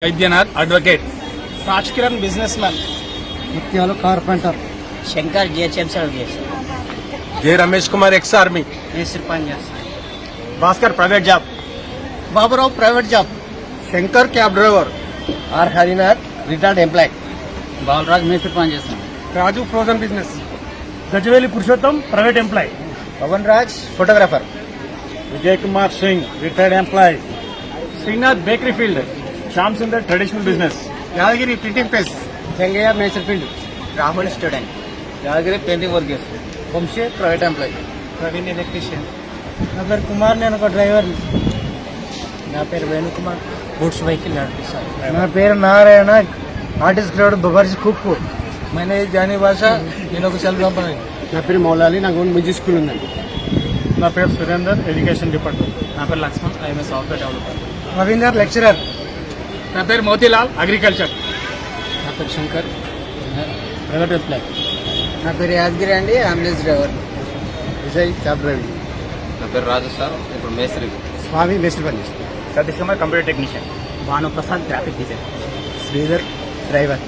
Vaidyanath advocate, Raj Kiran businessman, Mutyalu carpenter, Shankar GHMC చేస్తాను. J Ramesh Kumar ex army, మేస్త్రి పని చేస్తాను. Bhaskar private job, Baburao private job, Shankar cab driver, R Harinath retired employee, Balraj మేస్త్రి పని చేస్తాను. Raju frozen business, Gajaveli Purushottam private employee, Pawan Raj photographer, Vijay Kumar Singh retired employee, Srinath bakery field, Shyam Sundar traditional business, Yadagiri printing press, Chengaiah మేసర్ field, Rahul student, Yadagiri painting work చేస్తాను, Vamsi private employee, Praveen electrician. నా పేరు కుమార్, నేను ఒక డ్రైవర్. నా పేరు వేణుకుమార్, గూడ్స్ వెహికల్ నడిపిస్తాను. నా పేరు నారాయణ, ఆర్టిస్ట్ గ్రేడ్ దుబార్సి కుక్కు. मैंने जानी भाषा నేను ఒక సెల్ఫ్ కంపెనీ. నా పేరు మౌలాలి, నాకు మ్యూజిక్ స్కూల్ ఉందండి. నా పేరు సురేందర్, ఎడ్యుకేషన్ డిపార్ట్మెంట్. నా పేరు Laxman, I'm software developer. Ravinder lecturer. నా పేరు మోతీలాల్, అగ్రికల్చర్. నా పేరు శంకర్, ప్రైవేట్ ఎంప్లాయ్. నా పేరు యాదగిరి అండి, ambulance driver. Vijay cab driving. నా పేరు రాజు సార్, ఇప్పుడు మేస్త్రి. స్వామి మేస్త్రి పని చేస్తాను. Satish Kumar computer technician. Bhanuprasad graphic design. Sridhar driver.